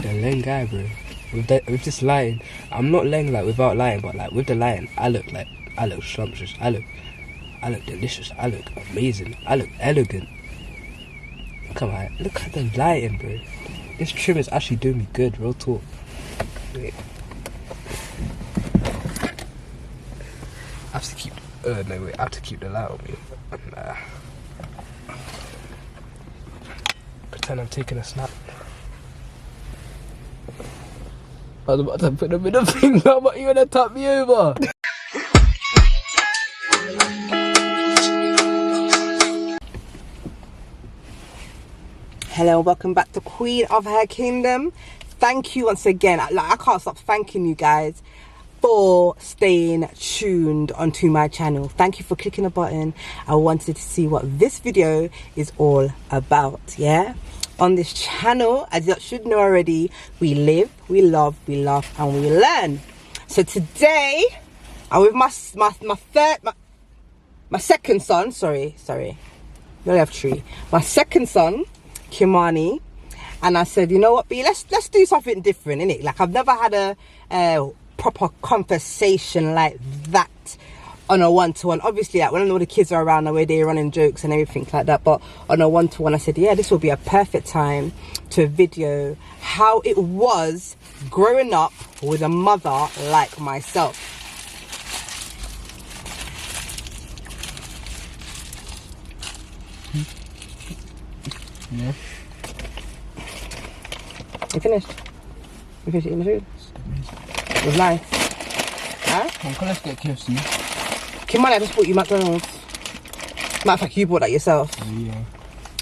The lame guy, bro. With this lying, I'm not lying like without lying, but like with the lying, I look scrumptious. I look delicious. I look amazing. I look elegant. Come on, look at the lighting, bro. This trim is actually doing me good, real talk. Wait. I have to keep. I have to keep the light on me. Pretend I'm taking a snap. I was about to put the middle finger, but you're gonna tap me over. Hello, welcome back to Queen of Her Kingdom. Thank you once again. I can't stop thanking you guys for staying tuned onto my channel. Thank you for clicking the button. I wanted to see what this video is all about. Yeah, on this channel, as you should know already, we live, we love, we laugh, and we learn. So today I'm with my second son. Sorry, we only have three. My second son, Kimani, and I said, you know what, B, let's do something different, innit? Like, I've never had a proper conversation like that on a one-to-one. Obviously, like, when all the kids are around, the way they're running jokes and everything like that, but on a one-to-one, I said, yeah, this will be a perfect time to video how it was growing up with a mother like myself. Yeah. You finished? You finished eating the food? It was nice. Huh? Come on, let's get KFC. Kimani, I just bought you McDonald's. Matter of fact, you bought that yourself. Yeah.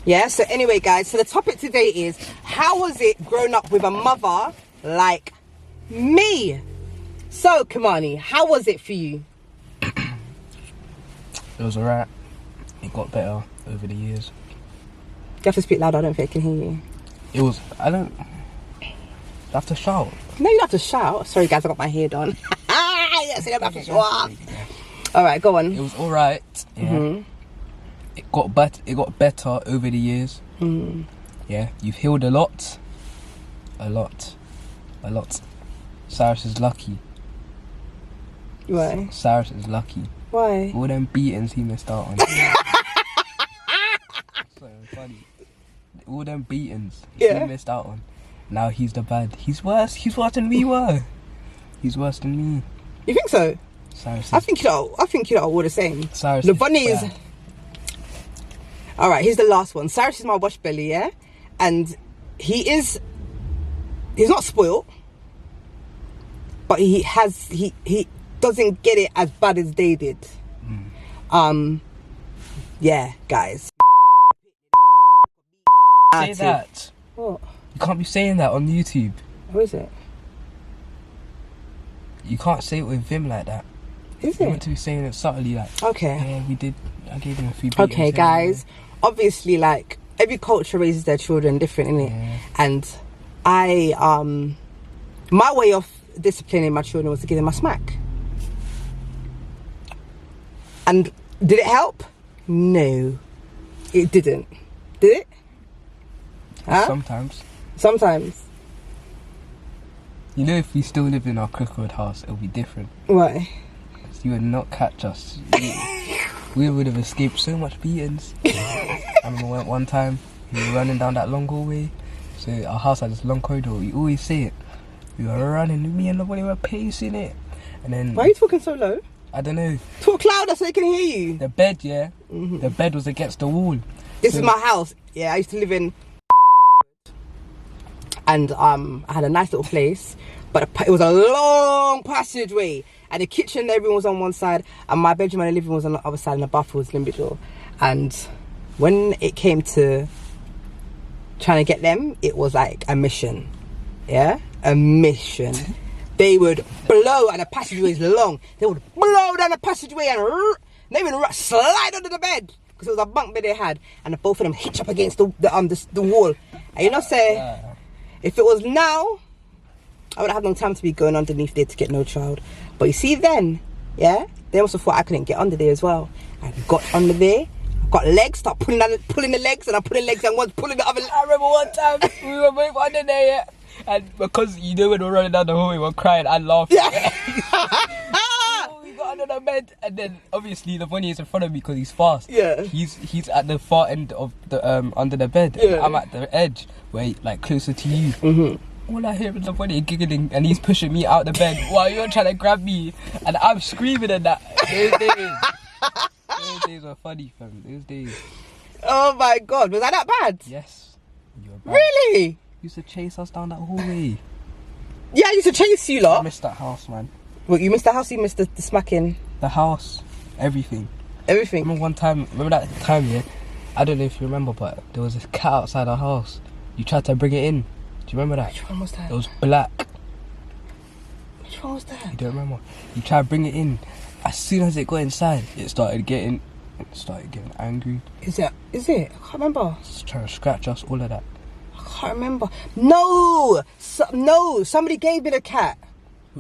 Yeah, so anyway, guys, so the topic today is, how was it growing up with a mother like me? So, Kimani, how was it for you? It was alright. It got better over the years. You have to speak louder, I don't think I can hear you. It was, I don't have to shout. No, you don't have to shout. Sorry, guys, I got my hair done. Yes, I don't have to shout. Alright, go on. It was alright. Yeah. It got better over the years. Yeah, you've healed a lot. A lot. Cyrus is lucky. Why? Cyrus is lucky. Why? All them beatings he missed out on. So funny. All them beatings he missed out on. Now he's the bad. He's worse than we were. He's worse than me. You think so? Cyrus I think you know all the same. Cyrus the funny is, bad. alright, here's the last one. Cyrus is my wash belly, yeah? And he's not spoiled, but he doesn't get it as bad as they did. Yeah, guys. Say that. What? You can't be saying that on YouTube. What is it? You can't say it with Vim like that. Is You it? want to be saying it subtly, like, Okay. yeah, we did. I gave him a few beatings. Okay, guys. Obviously, like, every culture raises their children different, innit? Yeah. And my way of disciplining my children was to give them a smack. And did it help? No, it didn't. Did it? Huh? Sometimes. You know, if we still live in our Cricklewood house, it'll be different. Why? You would not catch us. We would have escaped so much beatings. I remember one time we were running down that long hallway. So our house had this long corridor. We always say it. We were running, me and nobody were pacing it. And then, why are you talking so low? I don't know. Talk louder so they can hear you. The bed, yeah. The bed was against the wall. This is my house. Yeah, I used to live in, and I had a nice little place, but it was a long passageway, and the kitchen and everything was on one side, and my bedroom and the living room was on the other side, and the bathroom was in the middle. And when it came to trying to get them, it was like a mission. Yeah, a mission. They would blow, and the passageway is long. They would blow down the passageway and they would slide under the bed, because it was a bunk bed they had, and the both of them hitch up against the wall. And you know, say, if it was now, I would have no time to be going underneath there to get no child. But you see, then, yeah, they also thought I couldn't get under there as well. I got under there, got legs, start pulling the legs, and I'm pulling legs, and one's pulling the other. I remember one time we were both under there, yeah, And because you know when we're running down the hallway, we're crying and laughing. Yeah. Oh, we got under the bed, and then obviously the bunny is in front of me because he's fast. Yeah. He's at the far end of the under the bed. Yeah. I'm at the edge, where like closer to you. Mm-hmm. All I hear is the bunny giggling, and he's pushing me out the bed while you're trying to grab me, and I'm screaming at that. Those days were funny, fam. Those days. Oh my God, was I that bad? Yes. You were bad. Really? Used to chase us down that hallway. Yeah, I used to chase you I lot. missed that house, man. Well, you missed the house, you missed the smacking. The house, everything. Everything. Remember that time, yeah? I don't know if you remember, but there was this cat outside our house. You tried to bring it in. Do you remember that? Which one was that? It was black. Which one was that? You don't remember? You tried to bring it in. As soon as it got inside, it started getting angry. Is it? I can't remember. It's trying to scratch us, all of that. I can't remember. No! No! Somebody gave me the cat.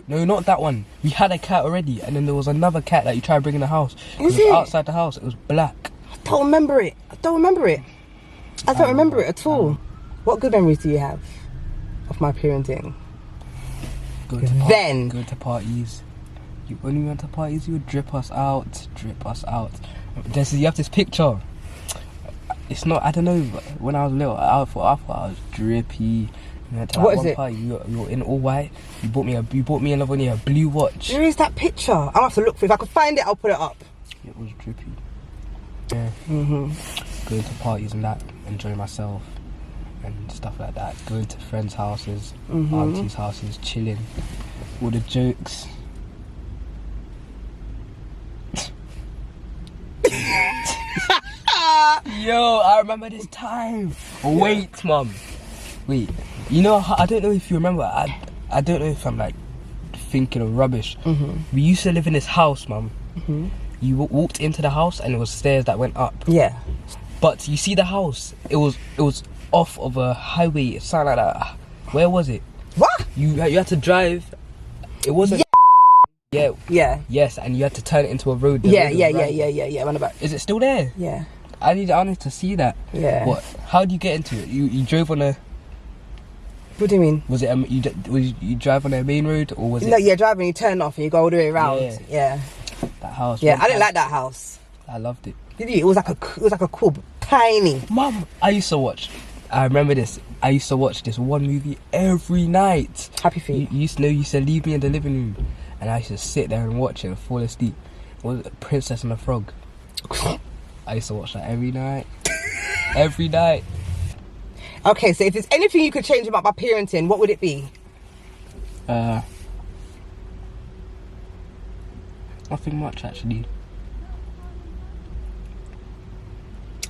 No, not that one. We had a cat already, and then there was another cat that you tried to bring in the house. Is it was it? outside the house. It was black. I don't remember it. I don't remember it at all. What good memories do you have of my parenting? Going to parties. When we went to parties, you would drip us out. You have this picture. It's not, I don't know, when I was little, I thought I was drippy. What is it? Party, you were in all white. You bought me a blue watch. Where is that picture? I'll have to look for it. If I can find it, I'll put it up. It was drippy. Yeah. Going to parties and that, enjoying myself and stuff like that. Going to friends' houses, aunties' houses, chilling. All the jokes. Yo, I remember this time. Wait, mum. Wait. You know, I don't know if you remember. I don't know if I'm like thinking of rubbish. We used to live in this house, mum. You walked into the house and it was stairs that went up. Yeah. But you see the house, it was off of a highway, something like that. Where was it? What? You had to drive. It wasn't. Yeah. Yeah. Yes, and you had to turn it into a road. Yeah. Run about. Is it still there? Yeah. I need to see that. Yeah. What? How do you get into it? You drove on a. What do you mean? Was it you drive on a main road or was it? No, you're driving, you turn off and you go all the way around. Yeah. That house. Yeah, I didn't like that house. I loved it. Did you? It was like a cool, tiny. Mum, I remember this. I used to watch this one movie every night. Happy Feet. You used to leave me in the living room, and I used to sit there and watch it and fall asleep. It was Princess and the Frog. I used to watch that every night. Every night. Okay, so if there's anything you could change about my parenting, what would it be? Nothing much, actually.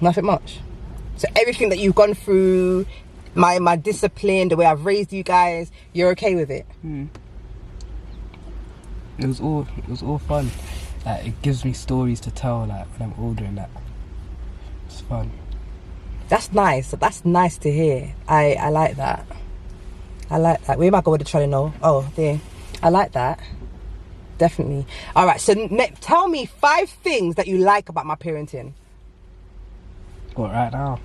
Nothing much. So everything that you've gone through, my discipline, the way I've raised you guys, you're okay with it? It was all fun. Like, it gives me stories to tell, like, when I'm older and that. It's fun. That's nice. That's nice to hear. I like that. I like that. Where am I going with the trolley now? Oh, there. I like that. Definitely. All right. So tell me 5 things that you like about my parenting. What, right now?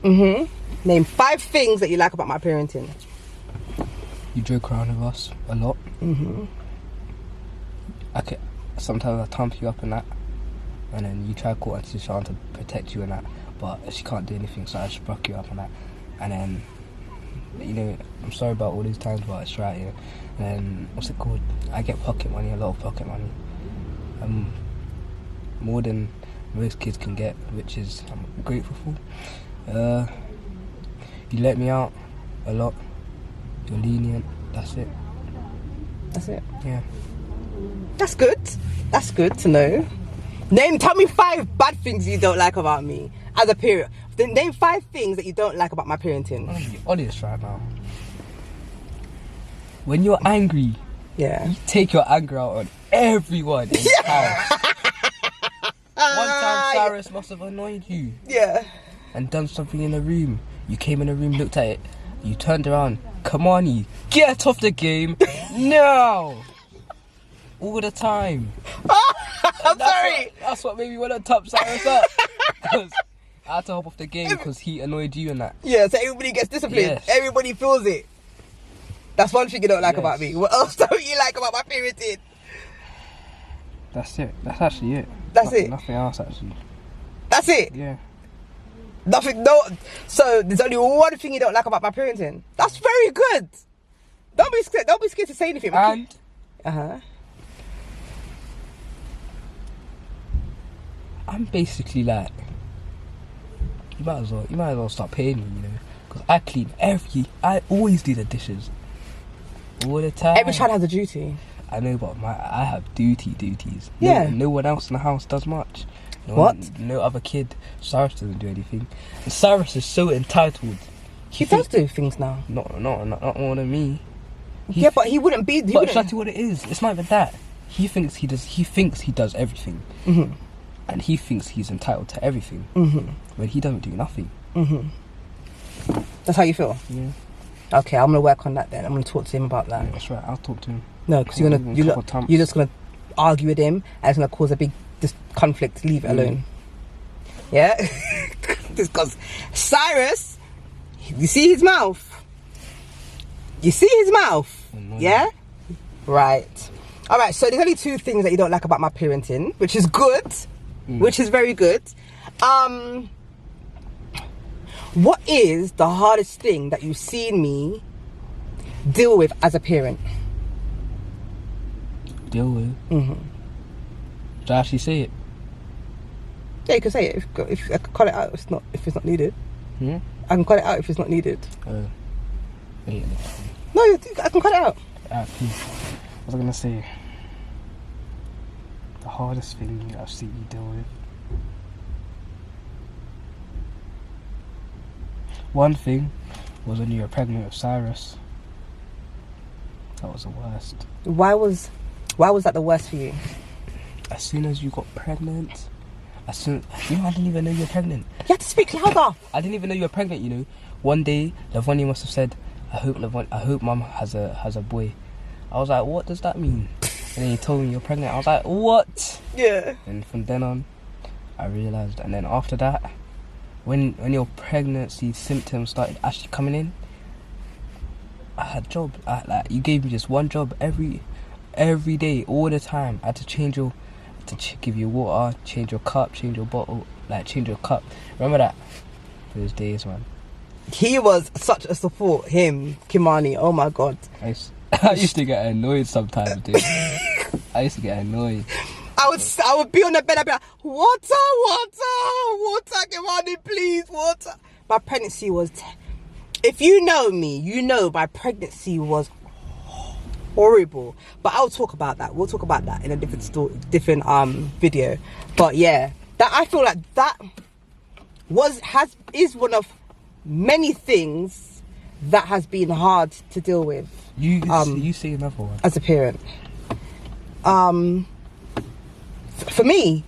Name 5 things that you like about my parenting. You joke around with us a lot. Okay. Sometimes I thump you up and that, and then you try to call Auntie Sean to protect you and that, but she can't do anything, so I just broke you up and that. And then, you know, I'm sorry about all these times, but it's right here. And then, what's it called? I get pocket money, a lot of pocket money. More than most kids can get, which is I'm grateful for. You let me out a lot. You're lenient. That's it. That's it. Yeah. That's good. That's good to know. Tell me 5 bad things you don't like about me as a parent. Then name 5 things that you don't like about my parenting. I'm gonna be honest right now. When you're angry, Yeah. you take your anger out on everyone in the house. One time Cyrus must have annoyed you Yeah. and done something in the room. You came in the room, looked at it, you turned around. Kamani, get off the game now! All the time. I'm sorry. That's what made me want to top Cyrus up. Because I had to hop off the game because he annoyed you and that. Yeah, so everybody gets disciplined. Yes. Everybody feels it. That's one thing you don't like Yes. about me. What else don't you like about my parenting? That's it. That's actually it. That's it. Nothing else actually. That's it. Yeah. Nothing. No. So there's only one thing you don't like about my parenting. That's very good. Don't be scared. Don't be scared to say anything. And I'm basically like, you might as well start paying me, you know, because I always do the dishes all the time. Every child has a duty. I know, but I have duties. Yeah. No one else in the house does much. No other kid. Cyrus doesn't do anything. And Cyrus is so entitled. He does do things now. Not more than me. Yeah, but he wouldn't be. But shall I tell you what it is? It's not even that. He thinks he does everything. Mm-hmm. And he thinks he's entitled to everything. Mm-hmm. When he doesn't do nothing. Mm-hmm. That's how you feel? Yeah. Okay, I'm gonna work on that then. I'm gonna talk to him about that. Yeah, that's right. I'll talk to him. No, because you're just gonna argue with him, and it's gonna cause a big conflict. Leave it alone. Yeah, because Cyrus, you see his mouth. Yeah, right. All right. So there's only two things that you don't like about my parenting, which is good, which is very good. What is the hardest thing that you've seen me deal with as a parent? Deal with? Mm-hmm. Should I actually say it? Yeah, you can say it. If I can cut it out, if it's not needed. Hmm? I can cut it out if it's not needed. Wait. No, I can cut it out. Please. What was I gonna say? The hardest thing I've seen you deal with. One thing was when you were pregnant with Cyrus. That was the worst. Why was that the worst for you? As soon as you got pregnant, I didn't even know you were pregnant. You have to speak louder. I didn't even know you were pregnant, you know. One day, Lavonia must have said, I hope mum has a boy. I was like, what does that mean? And then he told me you're pregnant. I was like, what? Yeah. And from then on, I realised. And then after that, when your pregnancy symptoms started actually coming in, I had a job. You gave me just one job every day, all the time. I had to give you water, change your cup, change your bottle, change your cup. Remember that? Those days, man. He was such a support. Him, Kimani. Oh my god. I used to get annoyed sometimes, dude. I used to get annoyed. I would be on the bed. I'd be like, water, Kimani, please, water. My pregnancy was. If you know me, you know my pregnancy was horrible. But I'll talk about that. We'll talk about that in a different video. But yeah, that I feel like that is one of many things that has been hard to deal with. You say another one as a parent. For me,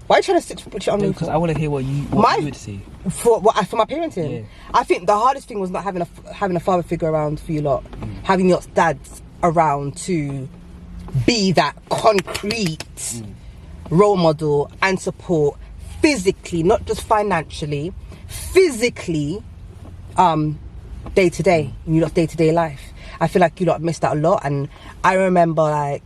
why are you trying to put it on me? Because I want to hear what you would say. For my parenting, yeah. I think the hardest thing was not having a father figure around for you lot, having your dads around to be that concrete role model and support physically, not just financially, physically, day to day in your day to day life. I feel like you lot missed out a lot, and I remember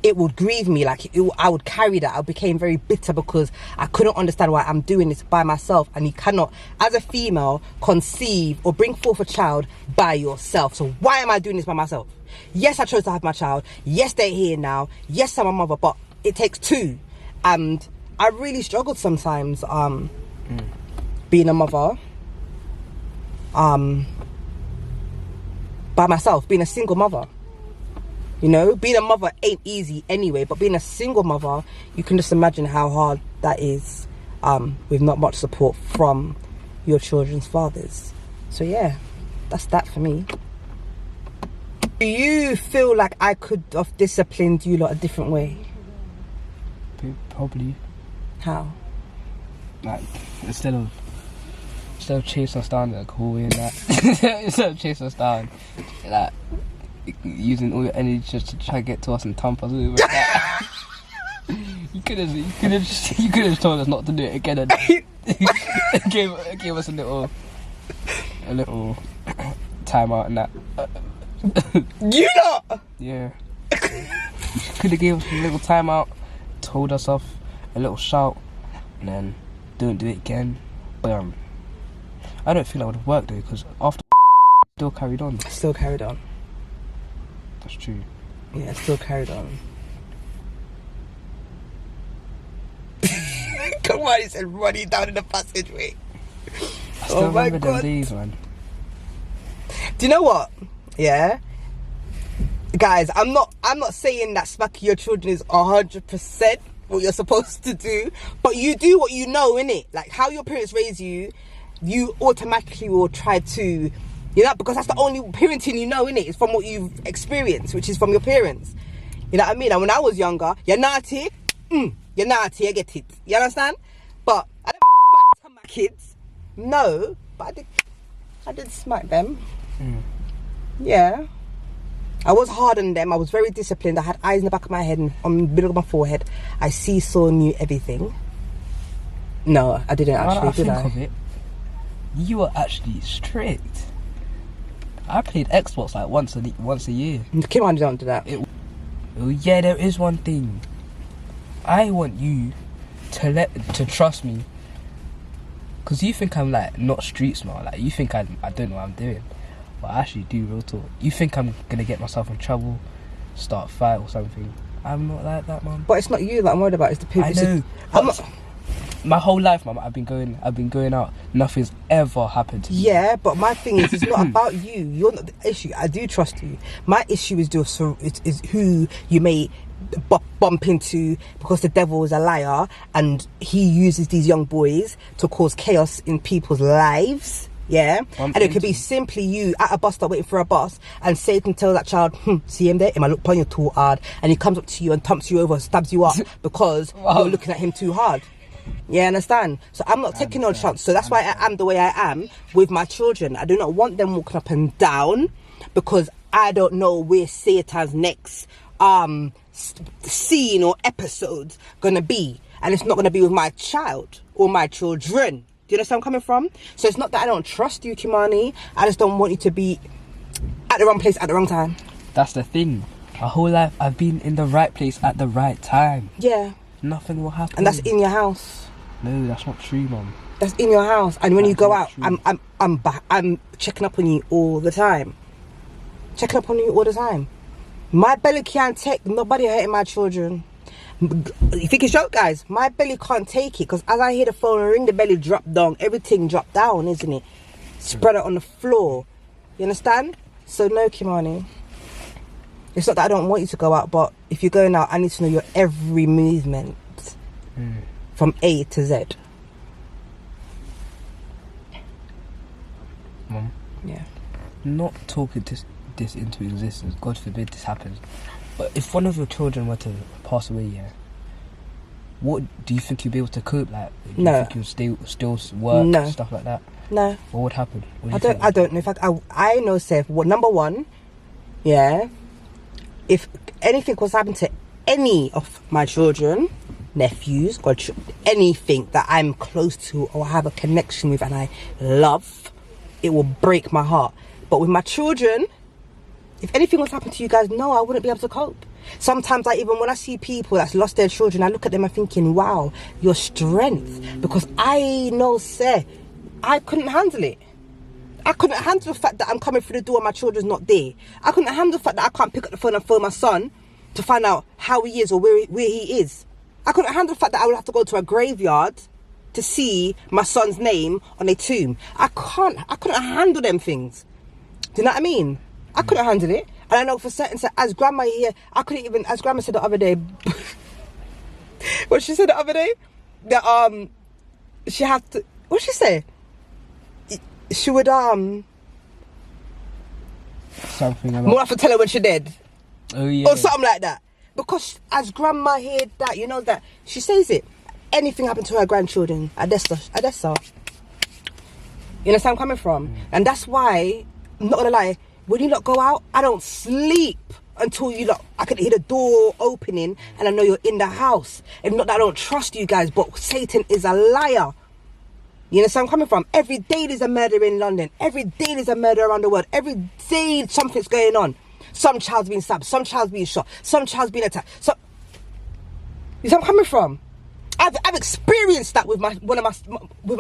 it would grieve me. I would carry that. I became very bitter because I couldn't understand why I'm doing this by myself, and you cannot, as a female, conceive or bring forth a child by yourself. So why am I doing this by myself? Yes, I chose to have my child. Yes, they're here now. Yes, I'm a mother, but it takes two. And I really struggled sometimes being a mother by myself, being a single mother. You know, being a mother ain't easy anyway, but being a single mother, you can just imagine how hard that is with not much support from your children's fathers. So yeah, that's that for me. Do you feel like I could have disciplined you lot a different way? Probably. How? Instead of chasing us down the cool way and that, instead of chasing us down, using all your energy just to try to get to us and thump us over. You could have told us not to do it again and gave us a little timeout and that. You lot. Yeah. Could have gave us a little timeout, told us off, a little shout, and then don't do it again. Bam. I don't feel that would have worked though, because after still carried on. Still carried on. That's true. Yeah, still carried on. Come on, he said running down in the passageway. I still remember them days, man. Do you know what? Yeah. Guys, I'm not saying that smacking your children is 100% what you're supposed to do, but you do what you know, innit? Like how your parents raise you, you automatically will try to, because that's the only parenting you know, innit? It's from what you've experienced, which is from your parents. You know what I mean? And when I was younger, you're naughty, you're naughty, I get it. You understand? But I never backed my kids. No, but I did smack them. Yeah. I was hard on them. I was very disciplined. I had eyes in the back of my head and on the middle of my forehead. I saw, knew everything. No, I didn't actually, did I? Of it, you were actually strict. I played Xbox like once a year. Kim on don't do that. Yeah, there is one thing. I want you to trust me, because you think I'm like not street smart. Like you think I don't know what I'm doing, but I actually do. Real talk. You think I'm gonna get myself in trouble, start a fight or something? I'm not like that, man. But it's not you that I'm worried about. It's the people. I know. My whole life, mum, I've been going out. Nothing's ever happened to me. Yeah, but my thing is, it's not about you. You're not the issue. I do trust you. My issue is is who you may bump into, because the devil is a liar and he uses these young boys to cause chaos in people's lives. Yeah, and it could be simply you at a bus stop waiting for a bus, and Satan tells that child, see him there, he might look upon you too hard, and he comes up to you and thumps you over, stabs you up because you're looking at him too hard. Yeah, understand? So I'm not taking no chance. So that's why I am the way I am with my children. I do not want them walking up and down, because I don't know where Satan's next scene or episode's gonna be, and it's not gonna be with my child or my children. Do you understand where I'm coming from? So it's not that I don't trust you, Kimani. I just don't want you to be at the wrong place at the wrong time. That's the thing. My whole life I've been in the right place at the right time. Yeah. Nothing will happen. And that's in your house. No, that's not true, mum. That's in your house. And when you go out, I'm checking up on you all the time. Checking up on you all the time. My belly can't take nobody hurting my children. You think it's joke, guys? My belly can't take it, because as I hear the phone ring, the belly drop down. Everything drop down, isn't it? Spread out on the floor. You understand? So no, Kimani. It's not that I don't want you to go out, but if you're going out, I need to know your every movement from A to Z. Mum? Yeah. Not talking this into existence. God forbid this happens. But if one of your children were to pass away, yeah, what do you think you'd be able to cope? Like, do you think you'll still work, stuff like that? No. What would happen? I don't know. In fact, I know, Seth, number one, yeah, if anything was happening to any of my children, nephews, or anything that I'm close to or have a connection with and I love, it will break my heart. But with my children, if anything was happening to you guys, no, I wouldn't be able to cope. Sometimes when I see people that's lost their children, I look at them and thinking, wow, your strength. Because I know, sir, I couldn't handle it. I couldn't handle the fact that I'm coming through the door and my children's not there. I couldn't handle the fact that I can't pick up the phone and phone my son to find out how he is or where he is. I couldn't handle the fact that I would have to go to a graveyard to see my son's name on a tomb. I couldn't handle them things. Do you know what I mean? I couldn't handle it. And I know for certain, so as grandma here, I couldn't even, as grandma said the other day, what she said the other day? That, she had to, what did she say? She would, something about... more have to tell her when she dead. Oh, yeah. Or something like that. Because as grandma heard that, you know that, she says it. Anything happened to her grandchildren, I guess so. You understand where I'm coming from? And that's why, I'm not gonna lie, when you lot go out, I don't sleep until I can hear the door opening and I know you're in the house. And not that I don't trust you guys, but Satan is a liar. You understand where I'm coming from? Every day there's a murder in London. Every day there's a murder around the world. Every day something's going on. Some child's being stabbed. Some child's being shot. Some child's being attacked. So, you see where I'm coming from? I've experienced that with my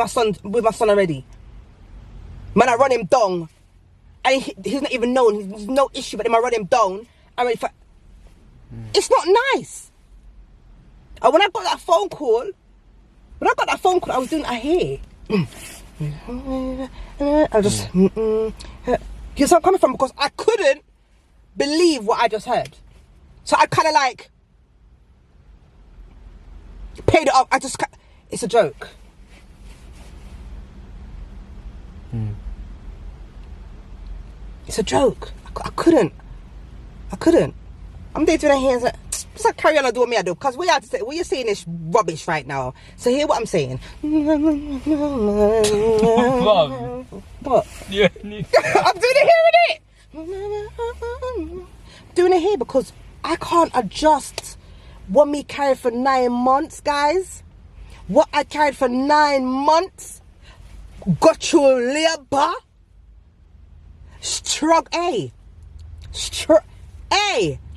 son already. Man, I run him down, and he's not even known. There's no issue, but then I run him down. I'm ready for. It's not nice. And when I got that phone call, I was doing a hair. I just, you know where I'm coming from, because I couldn't believe what I just heard. So I kind of like paid it up. It's a joke. It's a joke. I couldn't. I'm there doing a hair. It's like carry on and do what me I do. Because what you're saying is rubbish right now. So hear what I'm saying. Mom. What? Yeah. I'm doing it here, innit? Doing it here because I can't adjust what me carried for 9 months, guys. What I carried for 9 months. Got your labor.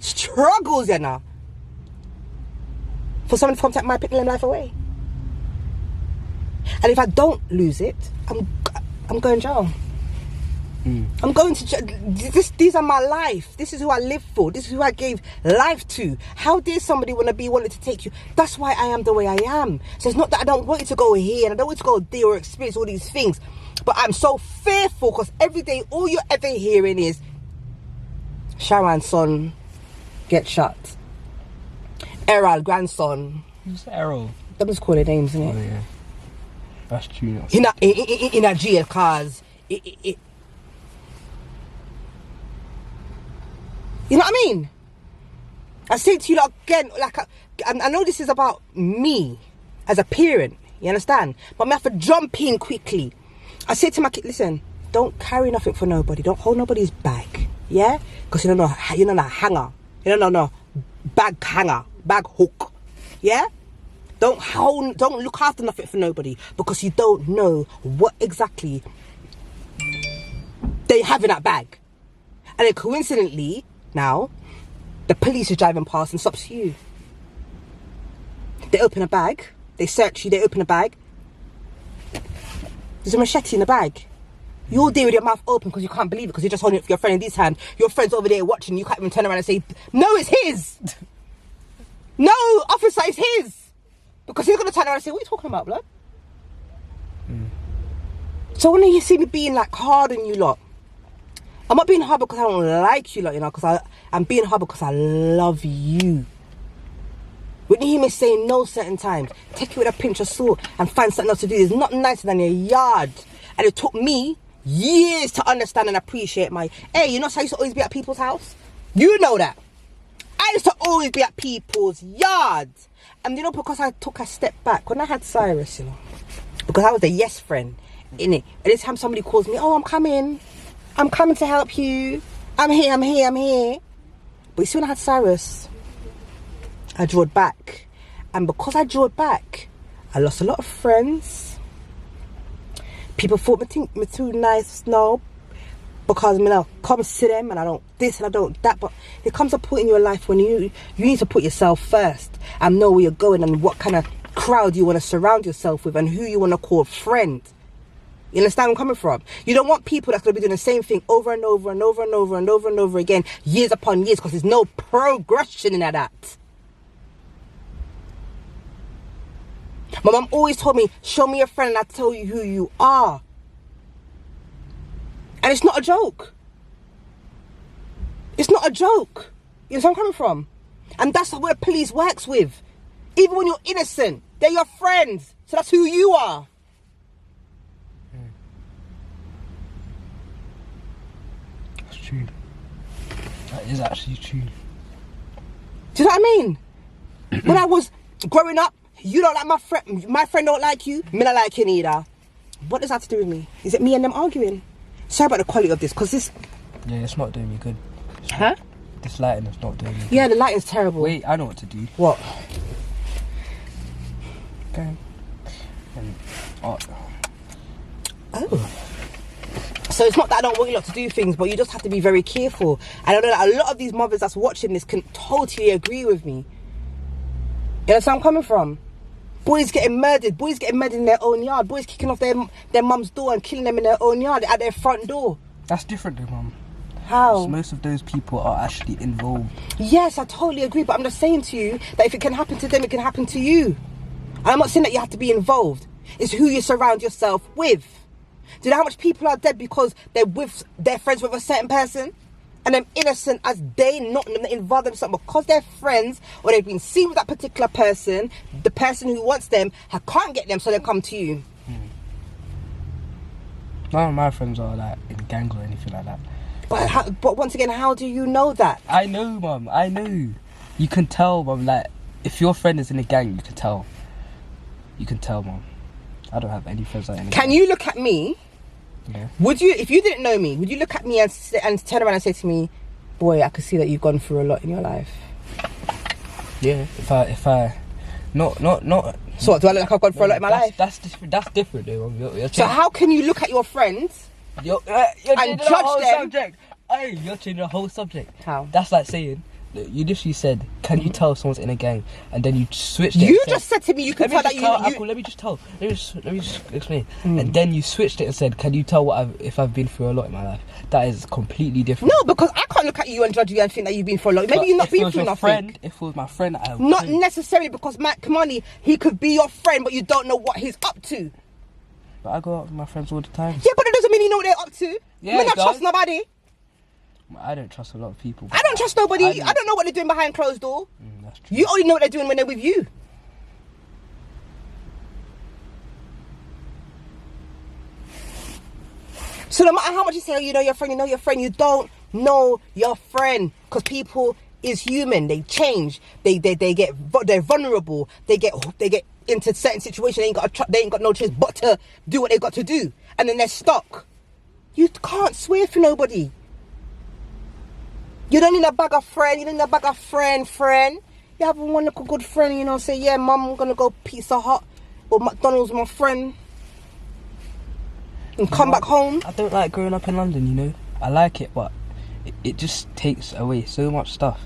Struggles, you know. For someone to come take my picking life away. And if I don't lose it, I'm going jail. I'm going to jail. These are my life. This is who I live for. This is who I gave life to. How dare somebody wanted to take you? That's why I am the way I am. So it's not that I don't want you to go here and I don't want you to go there or experience all these things. But I'm so fearful because every day all you're ever hearing is Sharon's son get shot. Errol, grandson. Who's Errol? Them just call their names, innit? Oh yeah. That's true. In a jail cause you know what I mean? I say to you like, again, like I know this is about me as a parent, you understand? But I have to jump in quickly. I say to my kid, listen, don't carry nothing for nobody. Don't hold nobody's bag, yeah? Because you don't know hanger. You don't know bag hanger, bag hook, yeah? Don't look after nothing for nobody because you don't know what exactly they have in that bag. And then coincidentally, now, the police are driving past and stops you. They open a bag, they search you, they open a bag. There's a machete in the bag. You're there with your mouth open because you can't believe it because you're just holding it for your friend in this hand. Your friend's over there watching, you can't even turn around and say, no, it's his. No, officer, it's his. Because he's going to turn around and say, what are you talking about, blood? So when you see me being like hard on you lot, I'm not being hard because I don't like you lot, you know, because I'm being hard because I love you. When you hear me saying no certain times, take it with a pinch of salt and find something else to do. It's not nicer than your yard. And it took me years to understand and appreciate hey, you know how I used to always be at people's house? You know that. I used to always be at people's yards. And you know, because I took a step back, when I had Cyrus, you know, because I was a yes friend, innit? Any time somebody calls me, oh, I'm coming to help you. I'm here. But you see, when I had Cyrus, I drawed back. And because I drawed back, I lost a lot of friends. People thought me too nice now because, you know, come to them and I don't this and I don't that. But there comes a point in your life when you need to put yourself first and know where you're going and what kind of crowd you want to surround yourself with and who you want to call friend. You understand where I'm coming from? You don't want people that's going to be doing the same thing over and over and over and over and over and over again, years upon years, because there's no progression in that. My mum always told me, show me a friend and I'll tell you who you are. And it's not a joke. It's not a joke. You know where I'm coming from? And that's what police works with. Even when you're innocent, they're your friends. So that's who you are. That's true. That is actually true. Do you know what I mean? When I was growing up, you don't like my friend don't like you, me not like you neither. What does that have to do with me? Is it me and them arguing? Sorry about the quality of this, because this... Yeah, it's not doing me good. Huh? This lighting is not doing me good. Yeah, the lighting's terrible. Wait, I know what to do. What? Okay. Oh. So it's not that I don't want you lot to do things, but you just have to be very careful. And I know that a lot of these mothers that's watching this can totally agree with me. You know where I'm coming from? Boys getting murdered in their own yard. Boys kicking off their mum's door and killing them in their own yard, at their front door. That's different though, Mum. How? Most of those people are actually involved. Yes, I totally agree, but I'm just saying to you that if it can happen to them, it can happen to you. And I'm not saying that you have to be involved. It's who you surround yourself with. Do you know how much people are dead because they're friends with a certain person? And them innocent as they not involve themselves because they're friends or they've been seen with that particular person, the person who wants them can't get them, so they come to you. None of my friends are like in gangs or anything like that. But once again, how do you know that? I know, Mum. I know. You can tell, Mum. Like, if your friend is in a gang, you can tell. You can tell, Mum. I don't have any friends like any. Can you look at me? Yeah. Would you, if you didn't know me, would you look at me and turn around and say to me, "Boy, I can see that you've gone through a lot in your life"? Yeah. If I, not. So what, do I look like I've gone through a lot in my life? That's different, though, Mum. You're So how can you look at your friends You're and judge them? Subject. Hey, you're changing the whole subject. How? That's like saying, you literally said, "Can you tell someone's in a gang?" And then you switched it. You just said to me, you can tell that Let me just explain. And then you switched it and said, "Can you tell if I've been through a lot in my life?" That is completely different. No, because I can't look at you and judge you and think that you've been through a lot. Maybe you've not been through nothing. If it was my friend, I would. Not necessarily, because Matt Kamani, he could be your friend, but you don't know what he's up to. But I go out with my friends all the time. Yeah, but it doesn't mean you know what they're up to. Yeah, you it not does. trust nobody. I don't trust a lot of people. I don't trust nobody. I don't know what they're doing behind closed door. That's true. You only know what they're doing when they're with you. So no matter how much you say, oh, you know your friend, you don't know your friend. Because people is human. They change. They're vulnerable. They get into certain situations. They ain't got no choice but to do what they got to do. And then they're stuck. You can't swear for nobody. You don't need a bag of friend. You don't need a bag of friend. You have one little good friend, you know, say, yeah, Mum, I'm going to go Pizza Hut or McDonald's with my friend. And come back home. I don't like growing up in London, you know. I like it, but it just takes away so much stuff.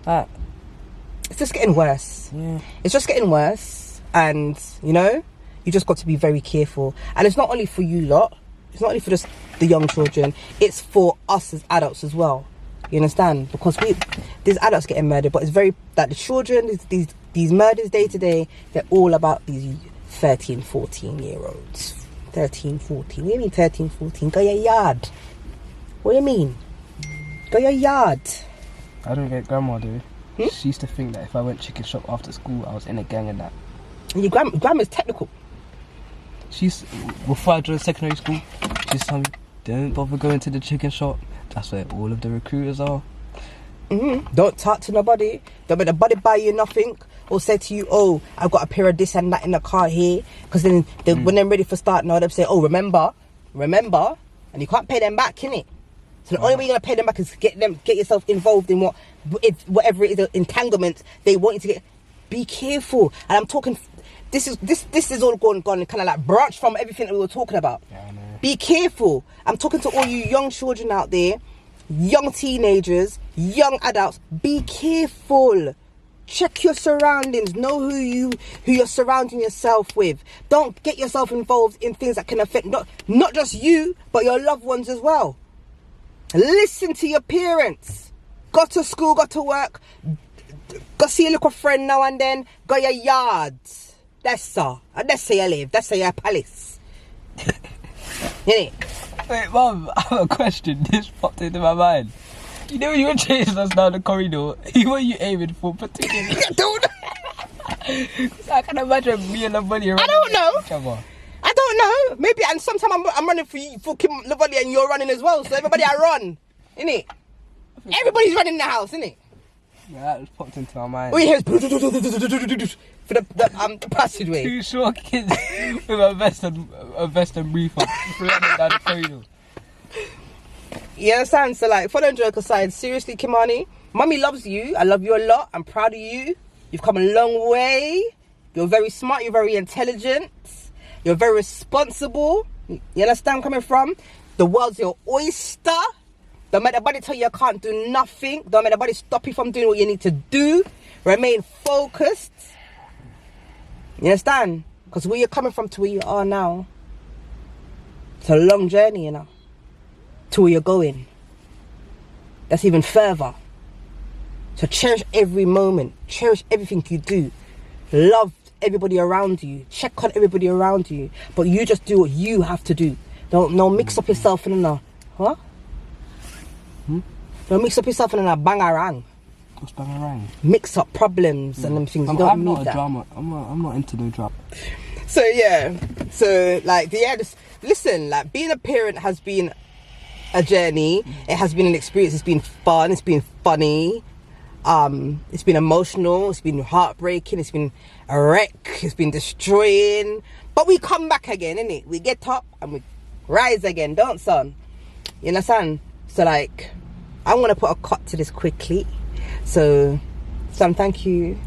It's just getting worse. Yeah. It's just getting worse. And, you know, you just got to be very careful. And it's not only for you lot. It's not only for just the young children. It's for us as adults as well. You understand? Because these adults getting murdered, but it's very that the children, these murders day to day, they're all about these 13, 14-year-olds. 13, 14. What do you mean 13, 14? Go your yard. What do you mean? Go your yard. I don't get grandma, dude. She used to think that if I went chicken shop after school, I was in a gang and that. And your grandma's technical. Before I joined secondary school, she used to tell me, don't bother going to the chicken shop. That's where all of the recruiters are. Don't talk to nobody. Don't let nobody buy you nothing. Or say to you, oh, I've got a pair of this and that in the car here. Because then when they're ready for starting, they'll say, oh, remember. And you can't pay them back, innit? So the only way you're going to pay them back is get yourself involved in whatever it is, entanglement they want you to get. Be careful. And I'm talking, this is all gone kind of like branch from everything that we were talking about. Yeah, I know. Be careful. I'm talking to all you young children out there, young teenagers, young adults. Be careful. Check your surroundings. Know who you're surrounding yourself with. Don't get yourself involved in things that can affect not just you, but your loved ones as well. Listen to your parents. Go to school, go to work. Go see a little friend now and then. Go your yard. That's all. That's where you live. That's where your palace. Innit? Wait, Mum, I have a question. This popped into my mind. You know when you were chasing us down the corridor, what are you aiming for particularly? I don't know. I can imagine me and Lavanya running. I don't know. Each other. I don't know. Maybe, and sometimes I'm running for Kim Lavanya and you're running as well. So everybody I run, innit? Everybody's running in the house, innit? Yeah, that just popped into my mind. All you hear is for the passageway. Two short kids with a vest and brief on running down the corridor. You understand? So like, fun and joke aside, seriously, Kimani, Mummy loves you. I love you a lot. I'm proud of you. You've come a long way. You're very smart. You're very intelligent. You're very responsible. You You understand where I'm coming from? The world's your oyster. Don't let nobody tell you can't do nothing. Don't let nobody stop you from doing what you need to do. Remain focused. You understand? Because where you're coming from to where you are now, it's a long journey, you know, to where you're going. That's even further. So cherish every moment. Cherish everything you do. Love everybody around you. Check on everybody around you. But you just do what you have to do. Don't mix up yourself in a... Huh? Don't mix up yourself in a bangarang. What's bangarang? Mix up problems and them things. You don't I'm need not a that. drama. I'm not into no drama. So yeah. So like listen, like being a parent has been a journey. It has been an experience. It's been fun. It's been funny. It's been emotional. It's been heartbreaking. It's been a wreck. It's been destroying. But we come back again, innit? We get up and we rise again, don't son? You understand? So like, I want to put a cut to this quickly. So, son, thank you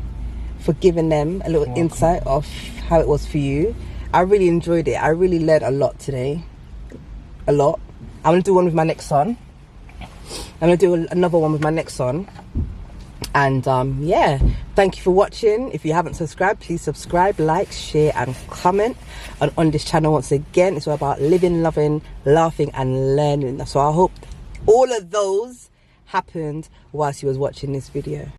for giving them a little insight of how it was for you. I really enjoyed it. I really learned a lot today. A lot. I'm going to do one with my next son. I'm going to do another one with my next son. And yeah, thank you for watching. If you haven't subscribed, please subscribe, like, share and comment. And on this channel, once again, it's all about living, loving, laughing and learning. So I hope all of those happened whilst you was watching this video.